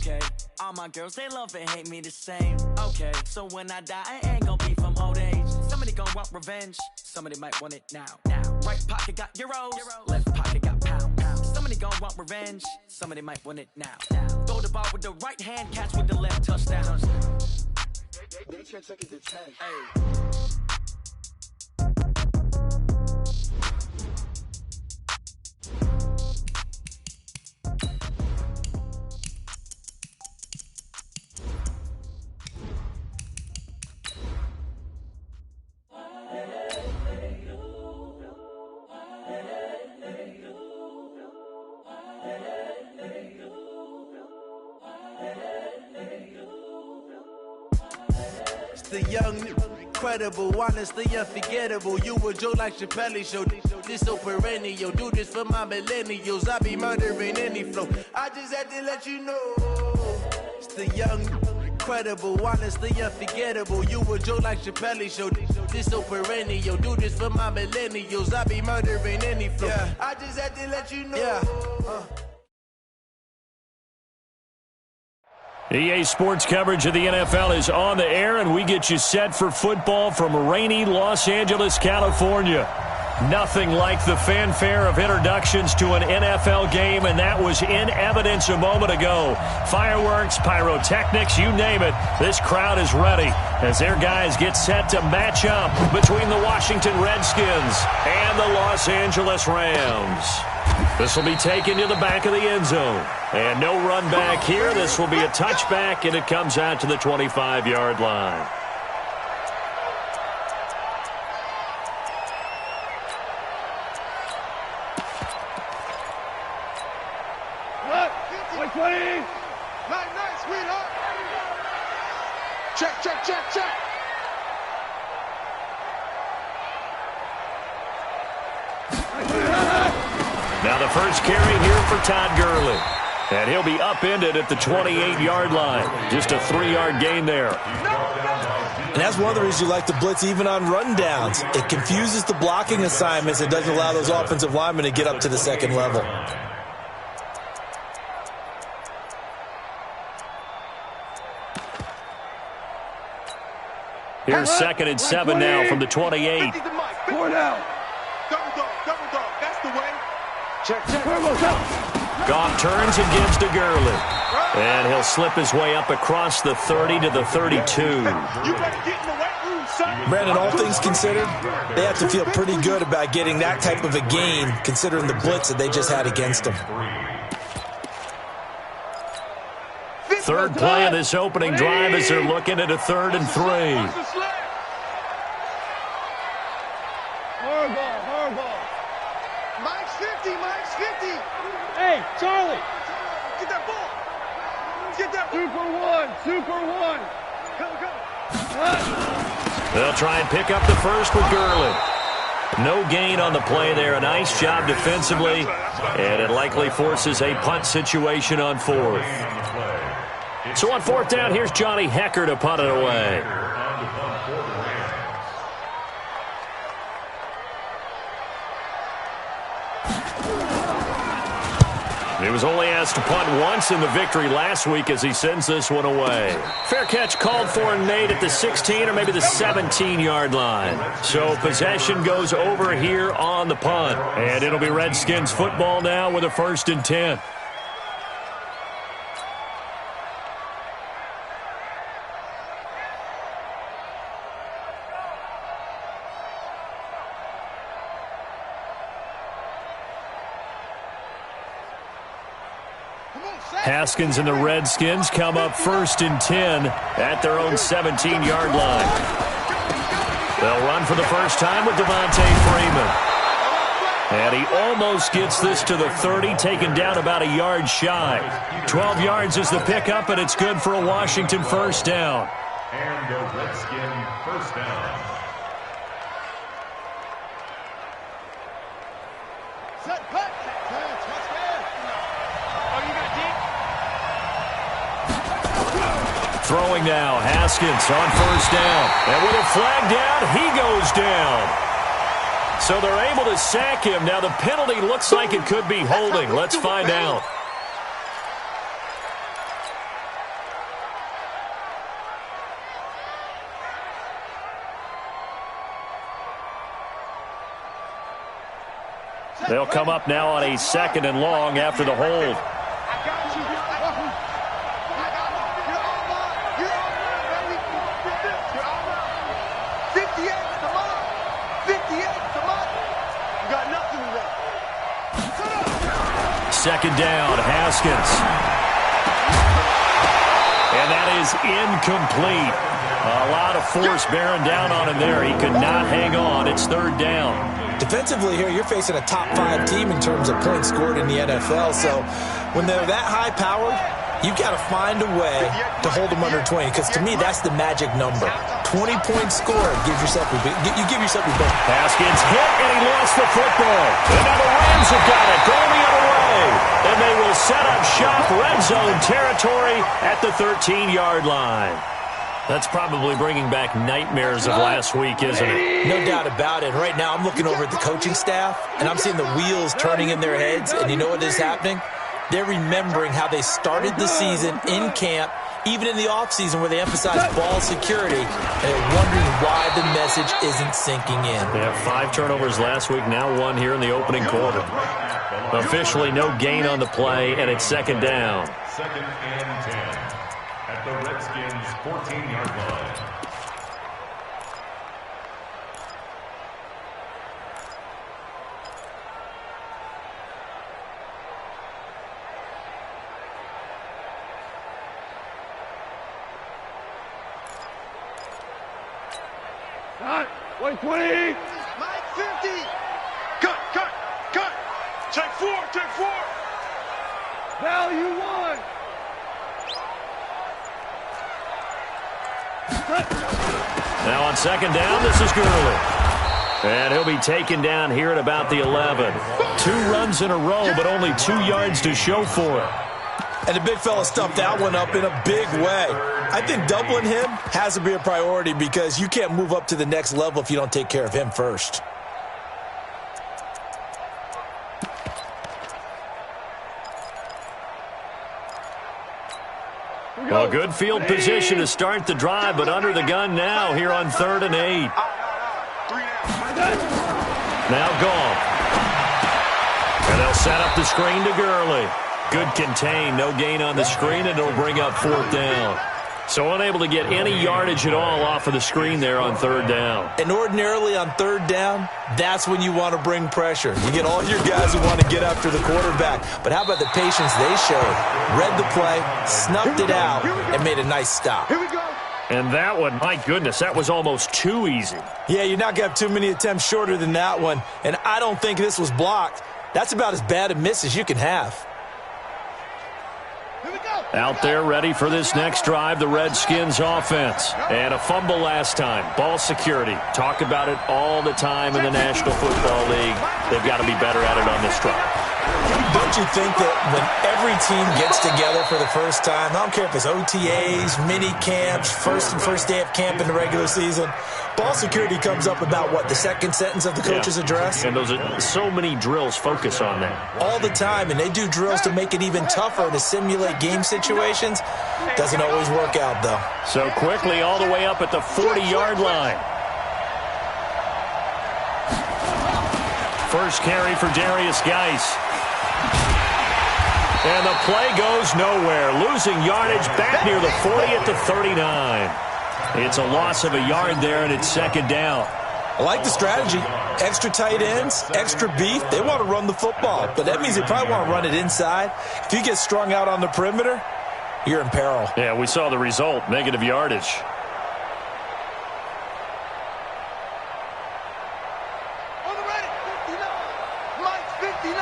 Okay, all my girls, they love and hate me the same. Okay, so when I die, I ain't gonna be from old age. Somebody gonna want revenge, somebody might want it now. Right pocket got euros, left pocket got pounds. Somebody gonna want revenge, somebody might want it now. Throw the ball with the right hand, catch with the left, touchdown. They can't take it to 10. Hey. The young, incredible, honestly unforgettable. You a Joe like Chappelle show. This so perennial. Do this for my millennials. I be murdering any flow. I just had to let you know. It's the young, incredible, honestly unforgettable. You a Joe like Chappelle show. This so perennial. Do this for my millennials. I be murdering any flow. Yeah. I just had to let you know. Yeah. EA Sports coverage of the NFL is on the air, and we get you set for football from rainy Los Angeles, California. Nothing like the fanfare of introductions to an NFL game, and that was in evidence a moment ago. Fireworks, pyrotechnics, you name it. This crowd is ready as their guys get set to match up between the Washington Redskins and the Los Angeles Rams. This will be taken to the back of the end zone. And no run back here. This will be a touchback, and it comes out to the 25-yard line. Night, sweetheart. Check. Now the first carry here for Todd Gurley. And he'll be upended at the 28-yard line. Just a 3-yard gain there. And that's one of the reasons you like to blitz even on rundowns. It confuses the blocking assignments. It doesn't allow those offensive linemen to get up to the second level. Here's 2nd and 7 now from the 28. 4 down. Double dog. That's the way. Check. Goff turns and gives to Gurley. And he'll slip his way up across the 30 to the 32. You better get in the weight room, son. Brandon, all things considered, they have to feel pretty good about getting that type of a gain, considering the blitz that they just had against them. Third play of this opening drive as they're looking at a 3rd and 3. Hard ball. Mike's 50. Hey, Charlie. Get that ball. Super one. Go. They'll try and pick up the first with Gurley. No gain on the play there. A nice job defensively. And it likely forces a punt situation on 4th. So on 4th down, here's Johnny Hecker to punt it away. He was only asked to punt once in the victory last week as he sends this one away. Fair catch called for and made at the 16 or maybe the 17-yard line. So possession goes over here on the punt. And it'll be Redskins football now with a 1st and 10. Haskins and the Redskins come up 1st and 10 at their own 17-yard line. They'll run for the first time with Devontae Freeman. And he almost gets this to the 30, taken down about a yard shy. 12 yards is the pickup, and it's good for a Washington first down. And a Redskin first down. Set, cut. Throwing now, Haskins on 1st down. And with a flag down, he goes down. So they're able to sack him. Now the penalty looks like it could be holding. Let's find out. They'll come up now on a 2nd and long after the hold. Second down, Haskins. And that is incomplete. A lot of force bearing down on him there. He could not hang on. It's 3rd down. Defensively here, you're facing a top 5 team in terms of points scored in the NFL. So when they're that high-powered, you've got to find a way to hold them under 20. Because to me, that's the magic number. 20 points scored. You give yourself your best. Haskins hit, and he lost the football. And now the Rams have got it. Going the other way. And they will set up shop, red zone territory at the 13-yard line. That's probably bringing back nightmares of last week, isn't it? No doubt about it. Right now, I'm looking over at the coaching staff, and I'm seeing the wheels turning in their heads. And you know what is happening? They're remembering how they started the season in camp, even in the offseason where they emphasized ball security, and they're wondering why the message isn't sinking in. They have 5 turnovers last week, now 1 here in the opening quarter. Officially no gain on the play, and it's 2nd down. 2nd and 10 at the Redskins' 14-yard line. Cut. 120. Mike 50. Cut. Take 4. Value 1. Now on 2nd down, this is Gurley. And he'll be taken down here at about the 11. 2 runs in a row, but only 2 yards to show for it. And the big fella stuffed that one up in a big way. I think doubling him has to be a priority because you can't move up to the next level if you don't take care of him first. Well, good field position to start the drive, but under the gun now here on 3rd and 8. Now Goff. And they'll set up the screen to Gurley. Good contain, no gain on the screen, and it'll bring up 4th down. So unable to get any yardage at all off of the screen there on 3rd down. And ordinarily on 3rd down, that's when you want to bring pressure. You get all your guys who want to get after the quarterback. But how about the patience they showed? Read the play, snuffed it out, and made a nice stop. Here we go. And that one, my goodness, that was almost too easy. Yeah, you're not going to have too many attempts shorter than that one. And I don't think this was blocked. That's about as bad a miss as you can have. Out there ready for this next drive, the Redskins offense. And a fumble last time. Ball security. Talk about it all the time in the National Football League. They've got to be better at it on this drive. Don't you think that when every team gets together for the first time, I don't care if it's OTAs, mini camps, first day of camp in the regular season, ball security comes up about, what, the second sentence of the coach's address? And those are so many drills focus on that. All the time, and they do drills to make it even tougher to simulate game situations. Doesn't always work out, though. So quickly all the way up at the 40-yard line. First carry for Darius Geis. And the play goes nowhere. Losing yardage back near the 40 at the 39. It's a loss of a yard there, and it's 2nd down. I like the strategy. Extra tight ends, extra beef. They want to run the football, but that means they probably want to run it inside. If you get strung out on the perimeter, you're in peril. Yeah, we saw the result, negative yardage. On the ready, 59. Mike 59.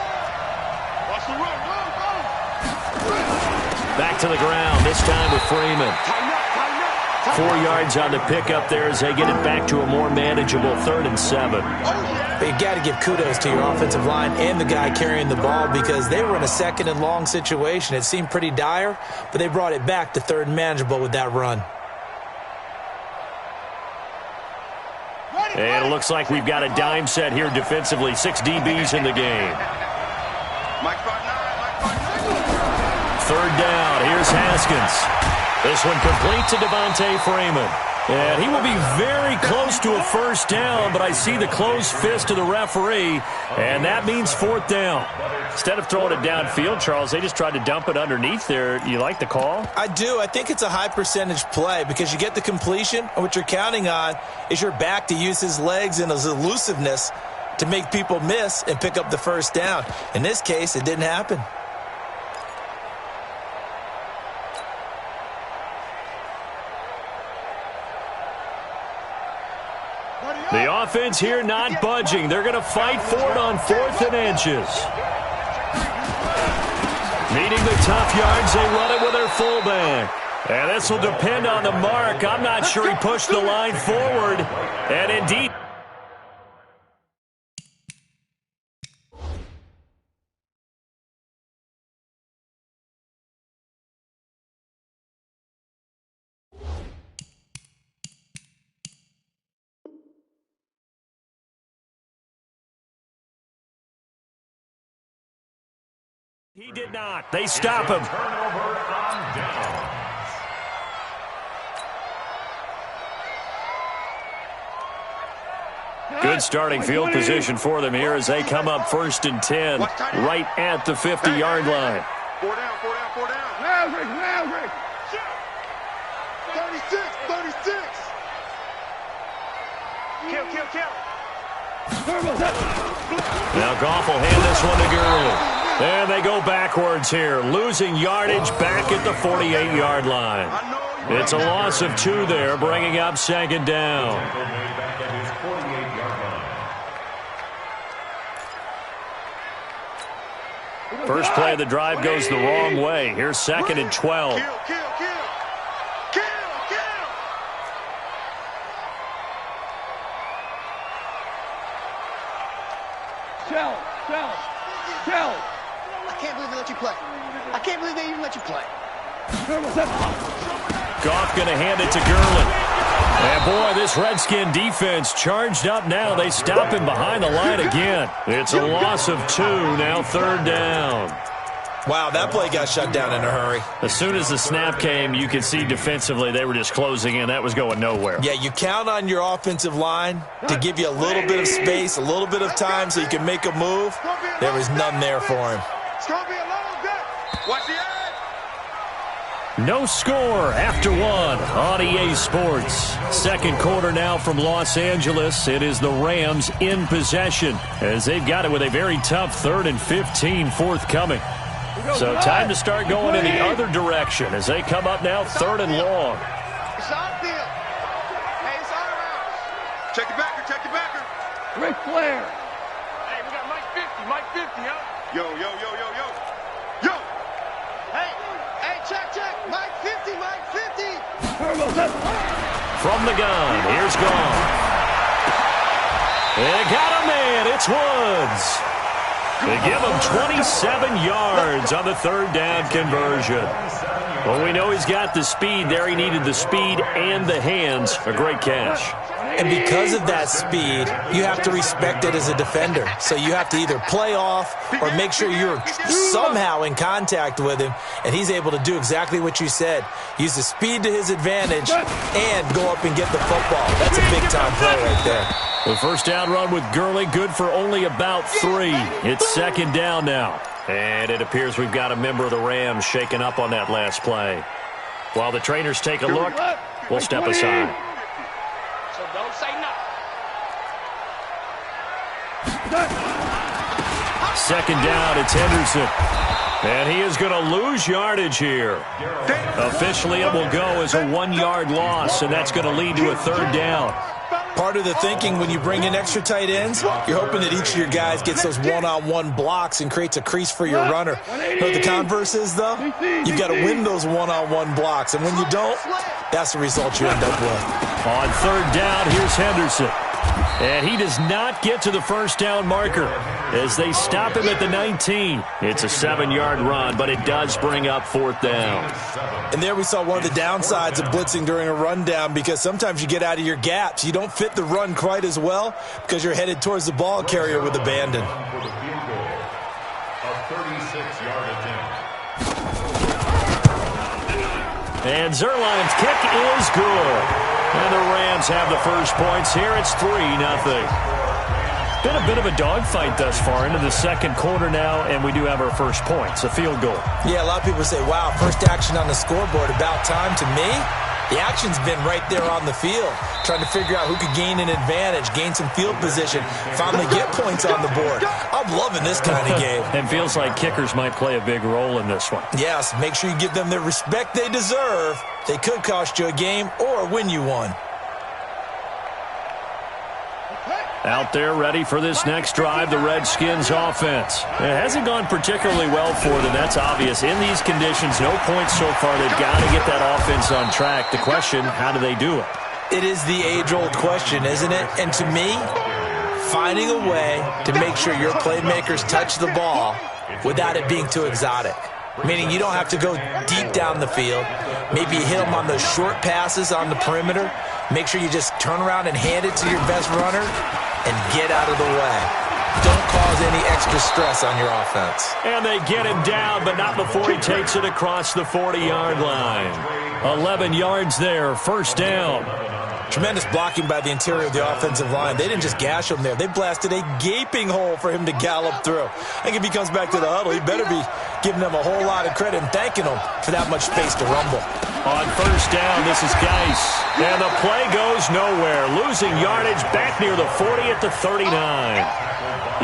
Watch the run. Back to the ground, this time with Freeman. 4 yards on the pickup there as they get it back to a more manageable 3rd and 7. But you got to give kudos to your offensive line and the guy carrying the ball because they were in a 2nd and long situation. It seemed pretty dire, but they brought it back to 3rd and manageable with that run. And it looks like we've got a dime set here defensively. 6 DBs in the game. 3rd down. Here's Haskins. This one complete to Devontae Freeman. And he will be very close to a first down, but I see the closed fist of the referee, and that means fourth down. Instead of throwing it downfield, Charles, they just tried to dump it underneath there. You like the call? I do. I think it's a high-percentage play because you get the completion, and what you're counting on is your back to use his legs and his elusiveness to make people miss and pick up the first down. In this case, it didn't happen. The offense here not budging. They're going to fight for it on 4th and inches. Needing the tough yards, they run it with their fullback. And this will depend on the mark. I'm not sure he pushed the line forward. And indeed, he did not. They stop him. Turnover on downs. Good starting field position for them here as they come up 1st and 10, right at the 50-yard line. 4 down, 4 down, 4 down. Maverick. 36, 36. Kill. Now Goff will hand this one to Gurley. And they go backwards here, losing yardage back at the 48-yard line. It's a loss of 2 there, bringing up 2nd down. First play of the drive goes the wrong way. Here's 2nd and 12. Kill. Shell. I can't believe they let you play. I can't believe they even let you play. Goff going to hand it to Gurley. And boy, this Redskin defense charged up now. They stop him behind the line again. It's a loss of 2, now 3rd down. Wow, that play got shut down in a hurry. As soon as the snap came, you could see defensively they were just closing in. That was going nowhere. Yeah, you count on your offensive line to give you a little bit of space, a little bit of time so you can make a move. There was none there for him. It's going to be a long day. Watch the edge. No score after 1 on EA Sports. 2nd quarter now from Los Angeles. It is the Rams in possession as they've got it with a very tough 3rd and 15 forthcoming. So time to start going in the other direction as they come up now 3rd and long. It's on field. Hey, it's all around. Check your backer. Ric Flair. Hey, we got Mike 50, huh? Yo. Hey, check. Mike 50. From the gun, here's Goff. They got a man, it's Woods. They give him 27 yards on the 3rd down conversion. Well, we know he's got the speed there. He needed the speed and the hands. A great catch. And because of that speed, you have to respect it as a defender. So you have to either play off or make sure you're somehow in contact with him, and he's able to do exactly what you said. Use the speed to his advantage and go up and get the football. That's a big-time play right there. The first down run with Gurley, good for only about 3. It's 2nd down now. And it appears we've got a member of the Rams shaken up on that last play. While the trainers take a look, we'll step aside. So don't say nothing. 2nd down, it's Henderson. And he is going to lose yardage here. Officially, it will go as a 1-yard loss, and that's going to lead to a 3rd down. Part of the thinking when you bring in extra tight ends, you're hoping that each of your guys gets those one-on-one blocks and creates a crease for your runner. You know what the converse is, though? You've got to win those one-on-one blocks, and when you don't, that's the result you end up with. On 3rd down, here's Henderson. And he does not get to the first down marker as they stop him at the 19. It's a 7-yard run, but it does bring up 4th down. And there we saw one of the downsides of blitzing during a rundown, because sometimes you get out of your gaps. You don't fit the run quite as well because you're headed towards the ball carrier with abandon. For the field goal, a 36-yard attempt. And Zerline's kick is good. And the Rams have the first points here. It's 3-0. Been a bit of a dogfight thus far into the second quarter now, and we do have our first points, a field goal. Yeah, a lot of people say, wow, first action on the scoreboard, about time. To me, the action's been right there on the field, trying to figure out who could gain an advantage, gain some field position, finally get points on the board. I'm loving this kind of game. And feels like kickers might play a big role in this one. Yes, make sure you give them the respect they deserve. They could cost you a game or win you one. Out there ready for this next drive, the Redskins offense. It hasn't gone particularly well for them. That's obvious. In these conditions, no points so far. They've got to get that offense on track. The question, how do they do it? It is the age-old question, isn't it? And to me, finding a way to make sure your playmakers touch the ball without it being too exotic. Meaning you don't have to go deep down the field. Maybe you hit them on those short passes on the perimeter. Make sure you just turn around and hand it to your best runner and get out of the way. Don't cause any extra stress on your offense. And they get him down, but not before he takes it across the 40-yard line. 11 yards there, first down. Tremendous blocking by the interior of the offensive line. They didn't just gash him there. They blasted a gaping hole for him to gallop through. I think if he comes back to the huddle, he better be giving them a whole lot of credit and thanking them for that much space to rumble. On first down, this is Geis. And the play goes nowhere. Losing yardage back near the 40 at the 39.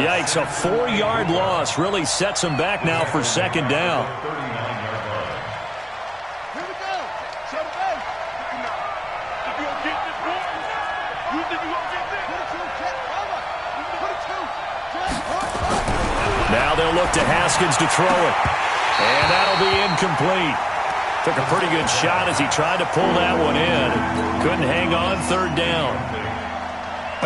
Yikes, a 4-yard loss really sets him back now for second down. Now they'll look to Haskins to throw it. And that'll be incomplete. Took a pretty good shot as he tried to pull that one in. Couldn't hang on third down.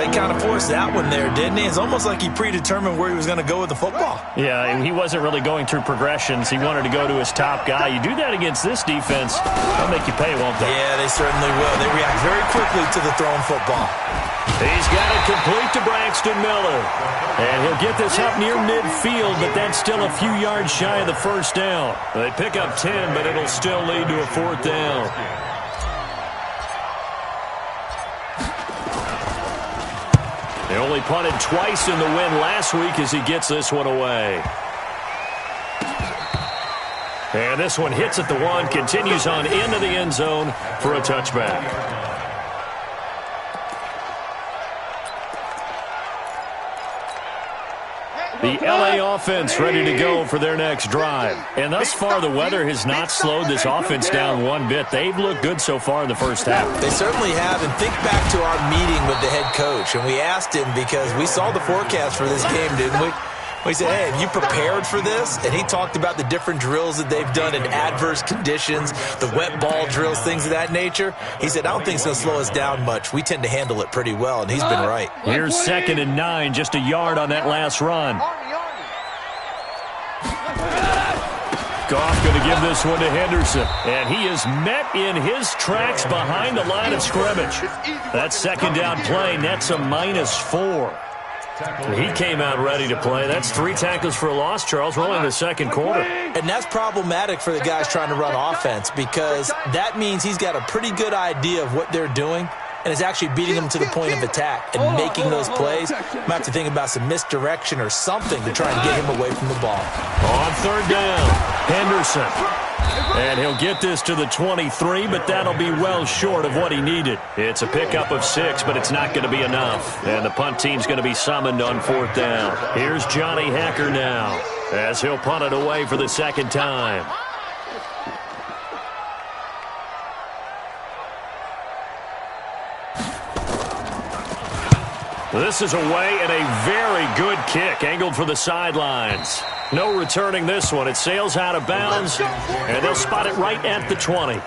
He kind of forced that one there, didn't he? It's almost like he predetermined where he was going to go with the football. Yeah, and he wasn't really going through progressions. He wanted to go to his top guy. You do that against this defense, they'll make you pay, won't they? Yeah, they certainly will. They react very quickly to the thrown football. He's got it complete to Braxton Miller. And he'll get this up near midfield, but that's still a few yards shy of the first down. They pick up 10, but it'll still lead to a fourth down. They only punted twice in the win last week as he gets this one away. And this one hits at the 1, continues on into the end zone for a touchback. The LA offense ready to go for their next drive. And thus far, the weather has not slowed this offense down one bit. They've looked good so far in the first half. They certainly have. And think back to our meeting with the head coach. And we asked him because we saw the forecast for this game, didn't we? We said, hey, have you prepared for this? And he talked about the different drills that they've done in adverse conditions, the wet ball drills, things of that nature. He said, I don't think it's going to slow us down much. We tend to handle it pretty well, and he's been right. Here's 2nd and 9, just a yard on that last run. Goff going to give this one to Henderson. And he is met in his tracks behind the line of scrimmage. That second down play nets a -4. He came out ready to play. That's 3 tackles for a loss, Charles. We're only in the second quarter. And that's problematic for the guys trying to run offense because that means he's got a pretty good idea of what they're doing and is actually beating them to the point of attack and making those plays. Might have to think about some misdirection or something to try and get him away from the ball. On third down, Henderson. And he'll get this to the 23, but that'll be well short of what he needed. It's a pickup of 6, but it's not going to be enough. And the punt team's going to be summoned on 4th down. Here's Johnny Hacker now as he'll punt it away for the second time. This is away and a very good kick angled for the sidelines. No returning this one. It sails out of bounds, and they'll spot it right at the 20.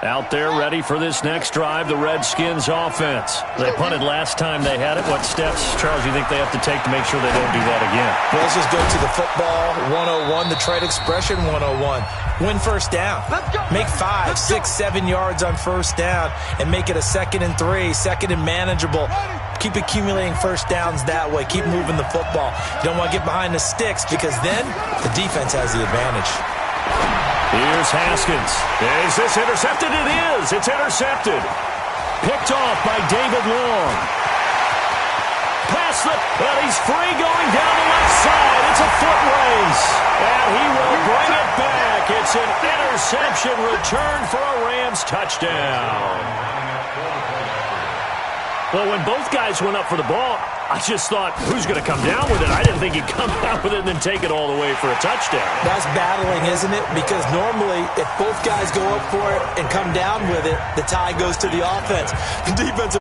Out there ready for this next drive, the Redskins offense. They punted last time they had it. What steps, Charles, you think they have to take to make sure they don't do that again? Well, let's just go to the football 101, the trade expression 101. Win first down. Make 5, 6, 7 yards on first down and make it a 2nd and 3, 2nd and manageable. Keep accumulating first downs that way. Keep moving the football. You don't want to get behind the sticks because then the defense has the advantage. Here's Haskins. Is this intercepted? It is. It's intercepted. Picked off by David Long. Pass the... Well, he's free going down the left side. It's a foot race. And he will bring it back. It's an interception return for a Rams touchdown. Well, when both guys went up for the ball, I just thought, who's going to come down with it? I didn't think he'd come down with it and then take it all the way for a touchdown. That's battling, isn't it? Because normally, if both guys go up for it and come down with it, the tie goes to the offense. The defensive